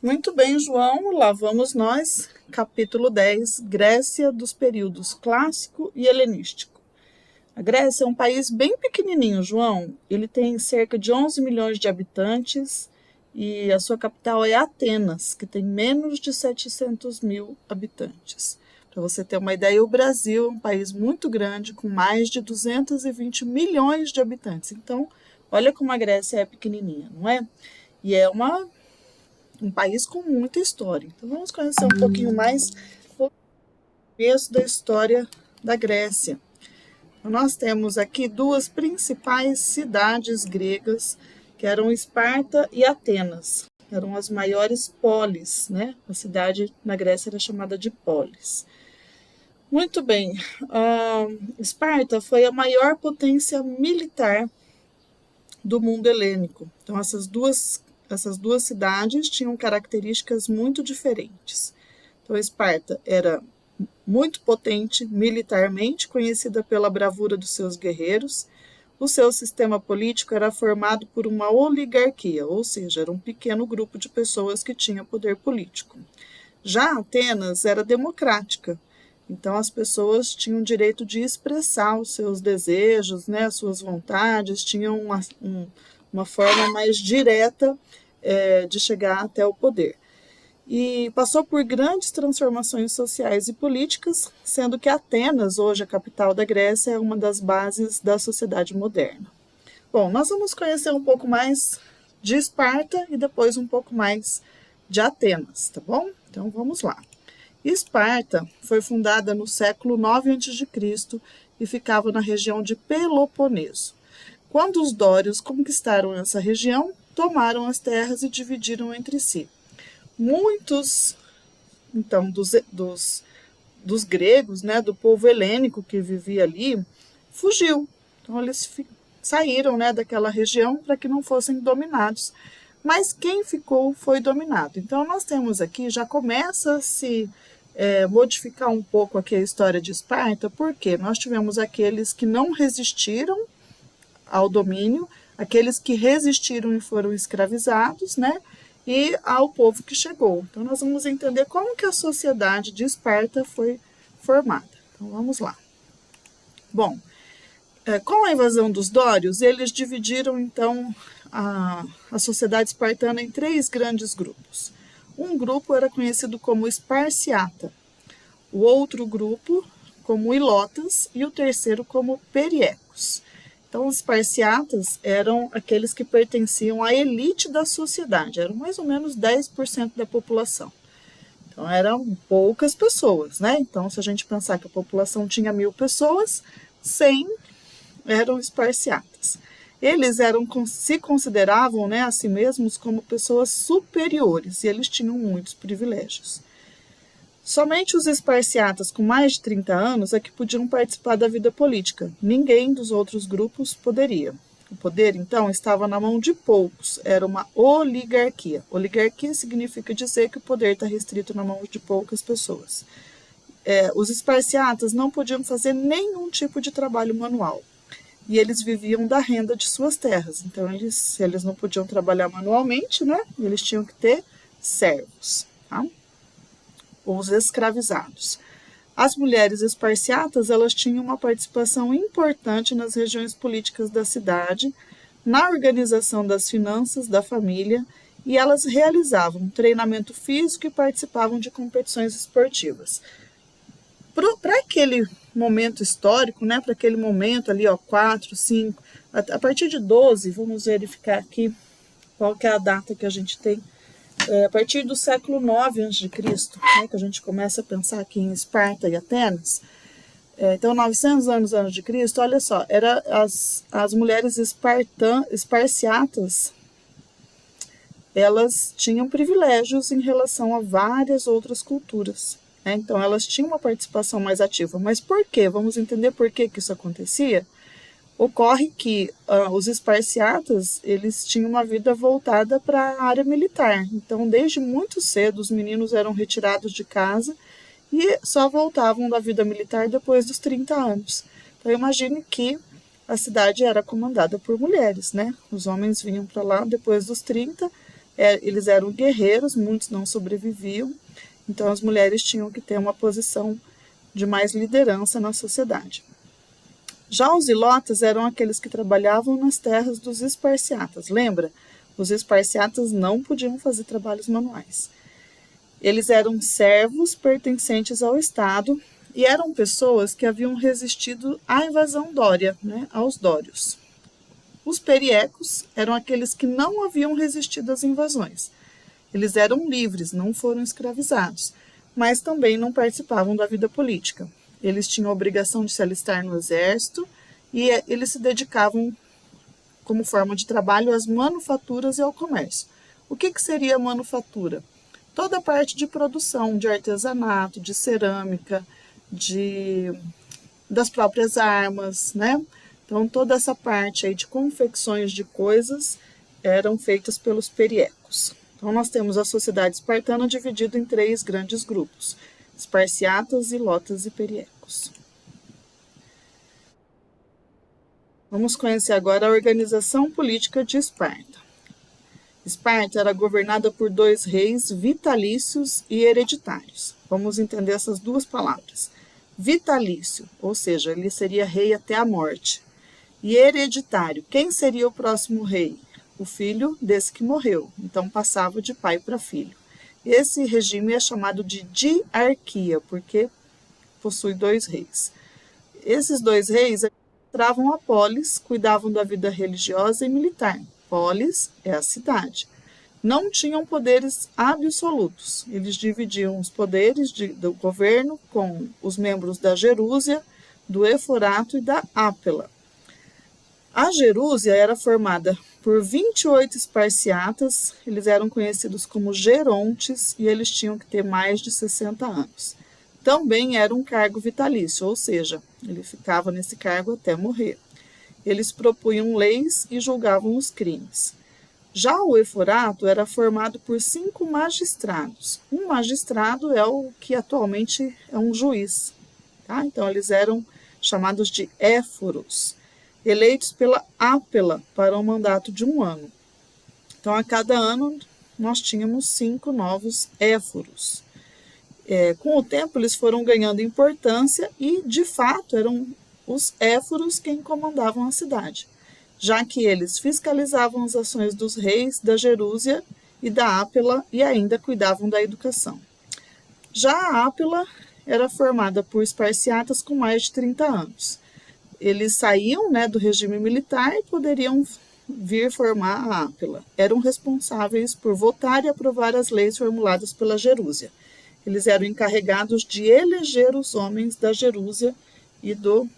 Muito bem, João, lá vamos nós, capítulo 10, Grécia dos períodos clássico e helenístico. A Grécia é um país bem pequenininho, João. Ele tem cerca de 11 milhões de habitantes e a sua capital é Atenas, que tem menos de 700 mil habitantes. Para você ter uma ideia, o Brasil é um país muito grande, com mais de 220 milhões de habitantes. Então, olha como a Grécia é pequenininha, não é? E é um país com muita história. Então, vamos conhecer um pouquinho mais o começo da história da Grécia. Então, nós temos aqui duas principais cidades gregas, que eram Esparta e Atenas. Eram as maiores polis, né? A cidade na Grécia era chamada de polis. Muito bem, Esparta foi a maior potência militar do mundo helênico. Então, essas duas cidades tinham características muito diferentes. Então, Esparta era muito potente militarmente, conhecida pela bravura dos seus guerreiros. O seu sistema político era formado por uma oligarquia, ou seja, era um pequeno grupo de pessoas que tinha poder político. Já Atenas era democrática, então as pessoas tinham o direito de expressar os seus desejos, né, as suas vontades, tinham uma forma mais direta de chegar até o poder. E passou por grandes transformações sociais e políticas, sendo que Atenas, hoje a capital da Grécia, é uma das bases da sociedade moderna. Bom, nós vamos conhecer um pouco mais de Esparta e depois um pouco mais de Atenas, tá bom? Então vamos lá. Esparta foi fundada no século 9 a.C. e ficava na região de Peloponeso. Quando os dórios conquistaram essa região, tomaram as terras e dividiram entre si. Muitos, então, dos gregos, né, do povo helênico que vivia ali, fugiu. Então, eles saíram, né, daquela região para que não fossem dominados. Mas quem ficou foi dominado. Então, nós temos aqui, já começa a se modificar um pouco aqui a história de Esparta, porque nós tivemos aqueles que não resistiram ao domínio, aqueles que resistiram e foram escravizados, né? E ao povo que chegou. Então, nós vamos entender como que a sociedade de Esparta foi formada. Então, vamos lá. Bom, com a invasão dos dórios, eles dividiram, então, a sociedade espartana em três grandes grupos. Um grupo era conhecido como Esparciata, o outro grupo como Ilotas e o terceiro como Periecos. Então, os Esparciatas eram aqueles que pertenciam à elite da sociedade, eram mais ou menos 10% da população. Então, eram poucas pessoas, né? Então, se a gente pensar que a população tinha 1.000 pessoas, 100 eram Esparciatas. Eles se consideravam, né, a si mesmos como pessoas superiores e eles tinham muitos privilégios. Somente os esparciatas com mais de 30 anos é que podiam participar da vida política. Ninguém dos outros grupos poderia. O poder, então, estava na mão de poucos. Era uma oligarquia. Oligarquia significa dizer que o poder está restrito na mão de poucas pessoas. Os esparciatas não podiam fazer nenhum tipo de trabalho manual. E eles viviam da renda de suas terras. Então, se eles não podiam trabalhar manualmente, né, eles tinham que ter servos, tá? Os escravizados. As mulheres esparciatas, elas tinham uma participação importante nas regiões políticas da cidade, na organização das finanças da família, e elas realizavam treinamento físico e participavam de competições esportivas. Para aquele momento histórico, né, para aquele momento ali, 4, 5, a partir de 12, vamos verificar aqui qual que é a data que a gente tem. A partir do século 9 a.C., né, que a gente começa a pensar aqui em Esparta e Atenas. Então, 900 anos antes de Cristo, olha só, as mulheres esparciatas, elas tinham privilégios em relação a várias outras culturas. Né? Então, elas tinham uma participação mais ativa. Mas por quê? Vamos entender por que isso acontecia? Ocorre que os esparciatas, eles tinham uma vida voltada para a área militar. Então, desde muito cedo, os meninos eram retirados de casa e só voltavam da vida militar depois dos 30 anos. Então, imagine que a cidade era comandada por mulheres, né? Os homens vinham para lá depois dos 30, Eles eram guerreiros, muitos não sobreviviam, então as mulheres tinham que ter uma posição de mais liderança na sociedade. Já os ilotas eram aqueles que trabalhavam nas terras dos esparciatas. Lembra? Os esparciatas não podiam fazer trabalhos manuais. Eles eram servos pertencentes ao Estado e eram pessoas que haviam resistido à invasão dória, né, aos dórios. Os periecos eram aqueles que não haviam resistido às invasões. Eles eram livres, não foram escravizados, mas também não participavam da vida política. Eles tinham a obrigação de se alistar no exército e eles se dedicavam, como forma de trabalho, às manufaturas e ao comércio. O que seria manufatura? Toda a parte de produção, de artesanato, de cerâmica, das próprias armas, né? Então, toda essa parte aí de confecções de coisas eram feitas pelos periecos. Então, nós temos a sociedade espartana dividida em 3 grandes grupos: esparciatas, ilotas e periecos. Vamos conhecer agora a organização política de Esparta. Esparta era governada por 2 reis vitalícios e hereditários. Vamos entender essas 2 palavras. Vitalício, ou seja, ele seria rei até a morte. E hereditário, quem seria o próximo rei? O filho desse que morreu, então passava de pai para filho. Esse regime é chamado de diarquia, porque possui 2 reis. Esses 2 reis administravam a polis, cuidavam da vida religiosa e militar. Polis é a cidade. Não tinham poderes absolutos. Eles dividiam os poderes do governo com os membros da Gerúsia, do Eforato e da Ápela. A Gerúsia era formada por 28 esparciatas, eles eram conhecidos como gerontes e eles tinham que ter mais de 60 anos. Também era um cargo vitalício, ou seja, ele ficava nesse cargo até morrer. Eles propunham leis e julgavam os crimes. Já o Eforato era formado por 5 magistrados. Um magistrado é o que atualmente é um juiz. Tá? Então, eles eram chamados de éforos, eleitos pela Ápela para um mandato de 1 ano. Então, a cada ano, nós tínhamos 5 novos éforos. Com o tempo, eles foram ganhando importância e, de fato, eram os éforos quem comandavam a cidade, já que eles fiscalizavam as ações dos reis, da Gerúsia e da Ápela e ainda cuidavam da educação. Já a Ápela era formada por esparciatas com mais de 30 anos. Eles saíam, né, do regime militar e poderiam vir formar a Ápela. Eram responsáveis por votar e aprovar as leis formuladas pela Gerúsia. Eles eram encarregados de eleger os homens da Gerúsia e do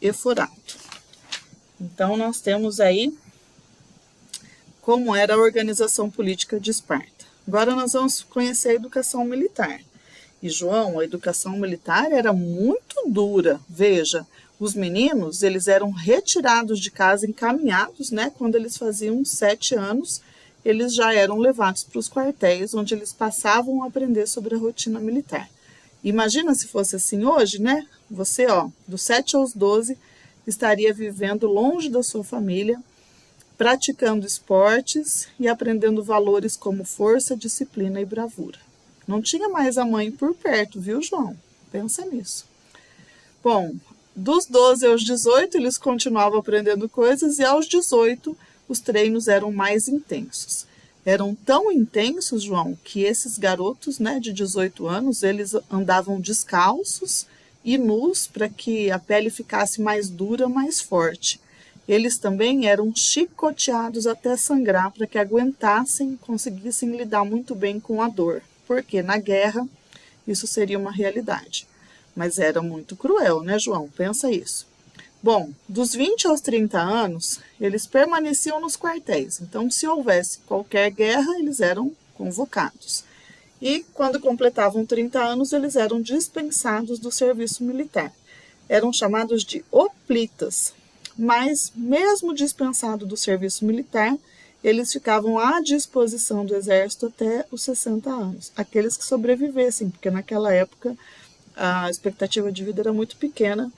Eforato. Então, nós temos aí como era a organização política de Esparta. Agora nós vamos conhecer a educação militar. E, João, a educação militar era muito dura. Veja, os meninos, eles eram retirados de casa, encaminhados, né? Quando eles faziam 7 anos, eles já eram levados para os quartéis, onde eles passavam a aprender sobre a rotina militar. Imagina se fosse assim hoje, né? Você, dos 7 aos 12, estaria vivendo longe da sua família, praticando esportes e aprendendo valores como força, disciplina e bravura. Não tinha mais a mãe por perto, viu, João? Pensa nisso. Bom, dos 12 aos 18, eles continuavam aprendendo coisas e aos 18, os treinos eram mais intensos. Eram tão intensos, João, que esses garotos, né, de 18 anos, eles andavam descalços e nus para que a pele ficasse mais dura, mais forte. Eles também eram chicoteados até sangrar para que aguentassem, conseguissem lidar muito bem com a dor, porque na guerra isso seria uma realidade. Mas era muito cruel, né, João? Pensa isso. Bom, dos 20 aos 30 anos, eles permaneciam nos quartéis. Então, se houvesse qualquer guerra, eles eram convocados. E quando completavam 30 anos, eles eram dispensados do serviço militar. Eram chamados de hoplitas. Mas, mesmo dispensado do serviço militar, eles ficavam à disposição do exército até os 60 anos. Aqueles que sobrevivessem, porque naquela época a expectativa de vida era muito pequena,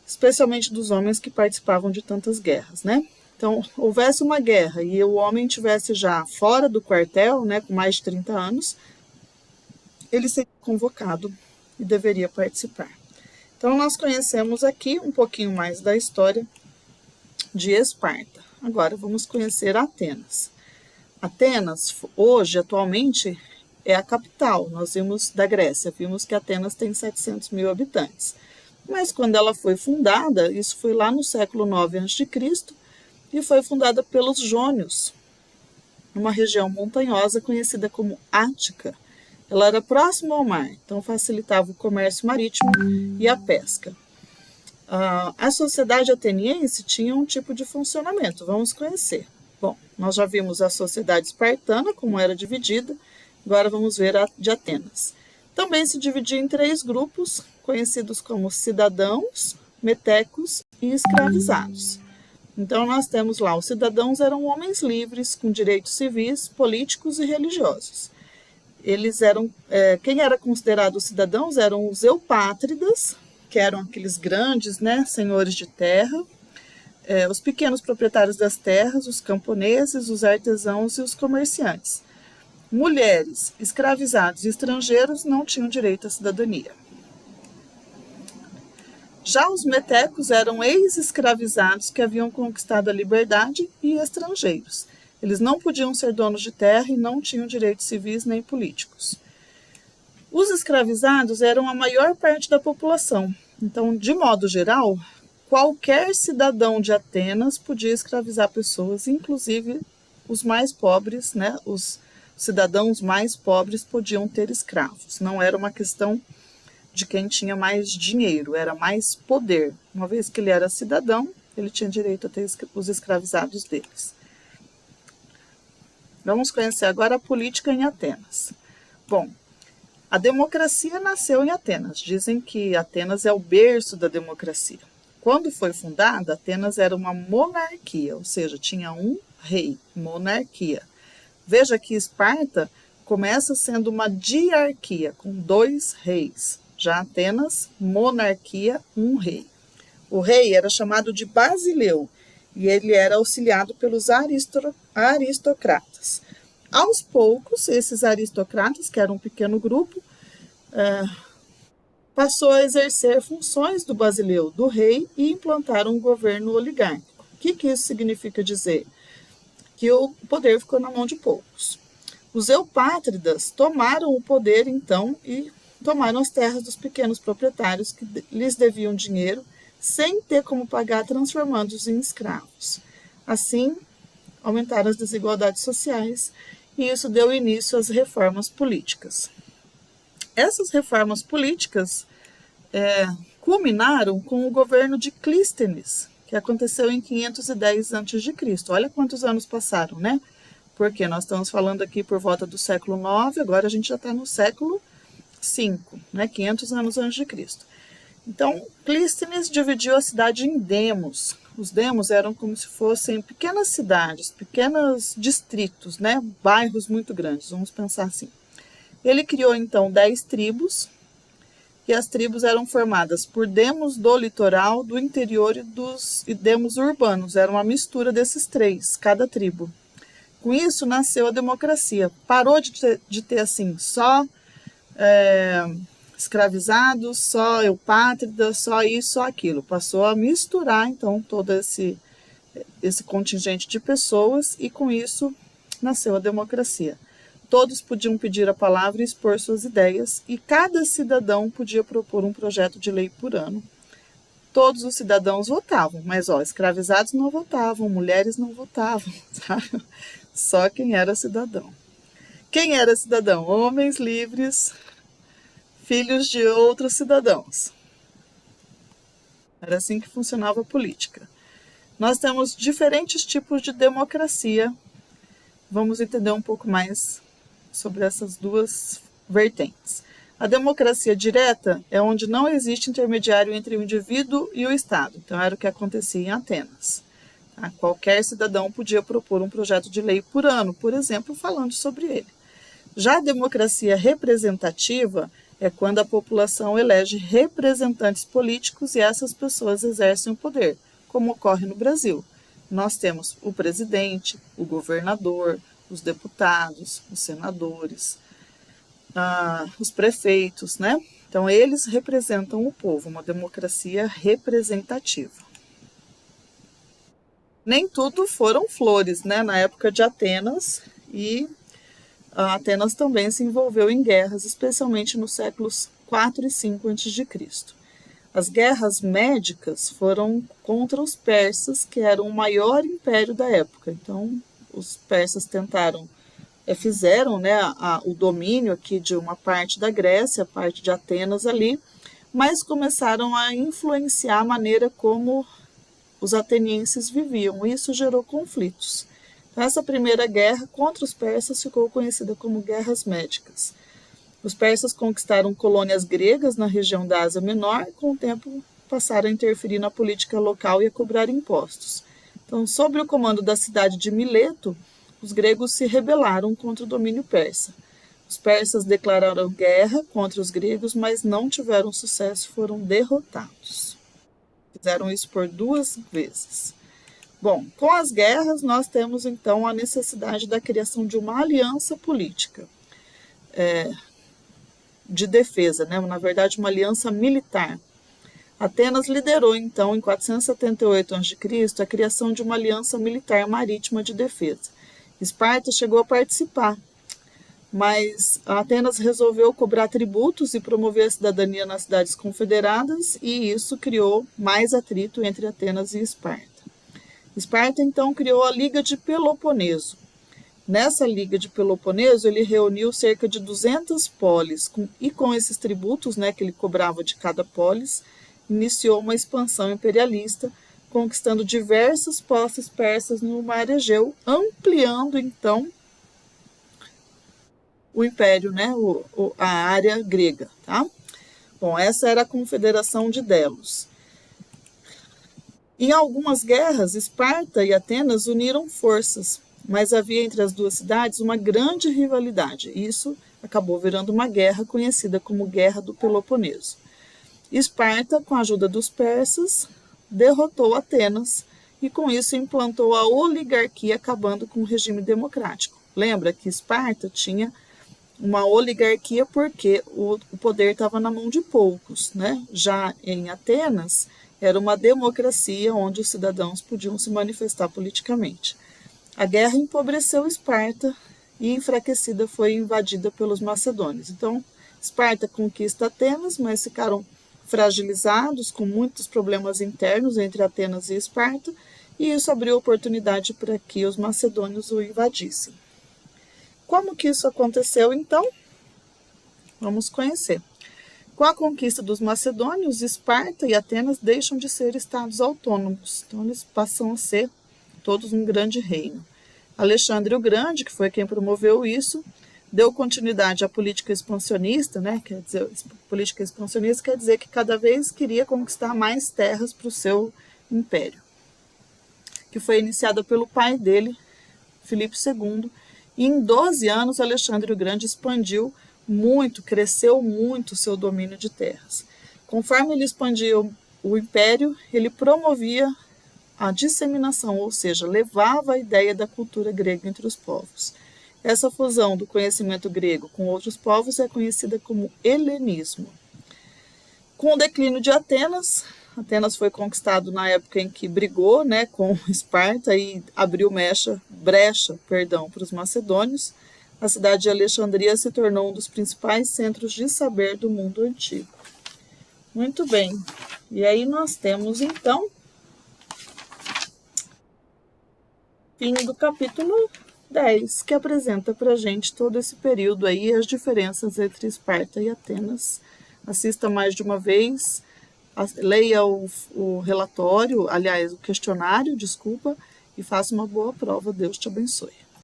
especialmente dos homens que participavam de tantas guerras, né? Então, houvesse uma guerra e o homem estivesse já fora do quartel, né, com mais de 30 anos, ele seria convocado e deveria participar. Então, nós conhecemos aqui um pouquinho mais da história de Esparta. Agora, vamos conhecer Atenas. Atenas, hoje, atualmente, é a capital. Nós vimos da Grécia, vimos que Atenas tem 700 mil habitantes. Mas quando ela foi fundada, isso foi lá no século 9 a.C., e foi fundada pelos jônios, numa região montanhosa conhecida como Ática. Ela era próxima ao mar, então facilitava o comércio marítimo e a pesca. A sociedade ateniense tinha um tipo de funcionamento, vamos conhecer. Bom, nós já vimos a sociedade espartana, como era dividida, agora vamos ver a de Atenas. Também se dividia em 3 grupos, conhecidos como cidadãos, metecos e escravizados. Então, nós temos lá, os cidadãos eram homens livres, com direitos civis, políticos e religiosos. Eles eram, quem era considerado cidadãos eram os eupátridas, que eram aqueles grandes, né, senhores de terra, os pequenos proprietários das terras, os camponeses, os artesãos e os comerciantes. Mulheres, escravizados e estrangeiros não tinham direito à cidadania. Já os metecos eram ex-escravizados que haviam conquistado a liberdade e estrangeiros. Eles não podiam ser donos de terra e não tinham direitos civis nem políticos. Os escravizados eram a maior parte da população. Então, de modo geral, qualquer cidadão de Atenas podia escravizar pessoas, inclusive os mais pobres, né? Os cidadãos mais pobres podiam ter escravos. Não era uma questão de quem tinha mais dinheiro, era mais poder. Uma vez que ele era cidadão, ele tinha direito a ter os escravizados deles. Vamos conhecer agora a política em Atenas. Bom, a democracia nasceu em Atenas. Dizem que Atenas é o berço da democracia. Quando foi fundada, Atenas era uma monarquia, ou seja, tinha um rei, monarquia. Veja que Esparta começa sendo uma diarquia, com 2 reis. Já Atenas, monarquia, um rei. O rei era chamado de Basileu e ele era auxiliado pelos aristocratas. Aos poucos, esses aristocratas, que eram um pequeno grupo, passou a exercer funções do Basileu, do rei, e implantaram um governo oligárquico. O que isso significa dizer? Que o poder ficou na mão de poucos. Os eupátridas tomaram o poder, então, e tomaram as terras dos pequenos proprietários que lhes deviam dinheiro, sem ter como pagar, transformando-os em escravos. Assim, aumentaram as desigualdades sociais e isso deu início às reformas políticas. Essas reformas políticas culminaram com o governo de Clístenes, que aconteceu em 510 a.C. Olha quantos anos passaram, né? Porque nós estamos falando aqui por volta do século IX, agora a gente já está no século V, né? 500 anos antes de Cristo. Então, Clístenes dividiu a cidade em demos. Os demos eram como se fossem pequenas cidades, pequenos distritos, né? Bairros muito grandes, vamos pensar assim. Ele criou, então, 10 tribos, e as tribos eram formadas por demos do litoral, do interior e demos urbanos. Era uma mistura desses 3, cada tribo. Com isso, nasceu a democracia. Parou de ter assim, só escravizados, só eupátridas, só isso, só aquilo. Passou a misturar, então, todo esse contingente de pessoas e, com isso, nasceu a democracia. Todos podiam pedir a palavra e expor suas ideias e cada cidadão podia propor um projeto de lei por ano. Todos os cidadãos votavam, mas escravizados não votavam, mulheres não votavam, sabe? Só quem era cidadão. Quem era cidadão? Homens livres, filhos de outros cidadãos. Era assim que funcionava a política. Nós temos diferentes tipos de democracia. Vamos entender um pouco mais sobre essas 2 vertentes. A democracia direta é onde não existe intermediário entre o indivíduo e o Estado. Então, era o que acontecia em Atenas. Tá? Qualquer cidadão podia propor um projeto de lei por ano, por exemplo, falando sobre ele. Já a democracia representativa é quando a população elege representantes políticos e essas pessoas exercem o poder, como ocorre no Brasil. nós temos o presidente, o governador, os deputados, os senadores, os prefeitos, né? Então, eles representam o povo, uma democracia representativa. Nem tudo foram flores, né? Na época de Atenas, e Atenas também se envolveu em guerras, especialmente nos séculos 4 e 5 a.C. As guerras médicas foram contra os persas, que eram o maior império da época. Então, os persas fizeram, né, o domínio aqui de uma parte da Grécia, a parte de Atenas ali, mas começaram a influenciar a maneira como os atenienses viviam. Isso gerou conflitos. Então, essa primeira guerra contra os persas ficou conhecida como Guerras Médicas. Os persas conquistaram colônias gregas na região da Ásia Menor e, com o tempo, passaram a interferir na política local e a cobrar impostos. Então, sob o comando da cidade de Mileto, os gregos se rebelaram contra o domínio persa. Os persas declararam guerra contra os gregos, mas não tiveram sucesso, foram derrotados. Fizeram isso por 2 vezes. Bom, com as guerras, nós temos então a necessidade da criação de uma aliança política de defesa, né? Na verdade, uma aliança militar. Atenas liderou, então, em 478 a.C., a criação de uma aliança militar marítima de defesa. Esparta chegou a participar, mas Atenas resolveu cobrar tributos e promover a cidadania nas cidades confederadas, e isso criou mais atrito entre Atenas e Esparta. Esparta, então, criou a Liga de Peloponeso. Nessa Liga de Peloponeso, ele reuniu cerca de 200 polis, e com esses tributos, né, que ele cobrava de cada polis, iniciou uma expansão imperialista, conquistando diversas posses persas no Mar Egeu, ampliando, então, o império, né, a área grega. Tá? Bom, essa era a Confederação de Delos. Em algumas guerras, Esparta e Atenas uniram forças, mas havia entre as duas cidades uma grande rivalidade. Isso acabou virando uma guerra conhecida como Guerra do Peloponeso. Esparta, com a ajuda dos persas, derrotou Atenas e com isso implantou a oligarquia, acabando com o regime democrático. Lembra que Esparta tinha uma oligarquia porque o poder estava na mão de poucos, né? Já em Atenas era uma democracia onde os cidadãos podiam se manifestar politicamente. A guerra empobreceu Esparta e, enfraquecida, foi invadida pelos macedônios. Então, Esparta conquista Atenas, mas ficaram fragilizados, com muitos problemas internos entre Atenas e Esparta, e isso abriu oportunidade para que os macedônios o invadissem. Como que isso aconteceu, então? Vamos conhecer. Com a conquista dos macedônios, Esparta e Atenas deixam de ser estados autônomos, então eles passam a ser todos um grande reino. Alexandre o Grande, que foi quem promoveu isso, deu continuidade à política expansionista, né? Política expansionista quer dizer que cada vez queria conquistar mais terras para o seu império, que foi iniciada pelo pai dele, Filipe II, e em 12 anos Alexandre o Grande expandiu muito, cresceu muito o seu domínio de terras. Conforme ele expandia o império, ele promovia a disseminação, ou seja, levava a ideia da cultura grega entre os povos. Essa fusão do conhecimento grego com outros povos é conhecida como helenismo. Com o declínio de Atenas, Atenas foi conquistado na época em que brigou, né, com Esparta e abriu brecha para os macedônios. A cidade de Alexandria se tornou um dos principais centros de saber do mundo antigo. Muito bem. E aí nós temos, então, fim do capítulo 10, que apresenta para a gente todo esse período aí, as diferenças entre Esparta e Atenas. Assista mais de uma vez, leia o relatório, aliás, o questionário, desculpa, e faça uma boa prova. Deus te abençoe.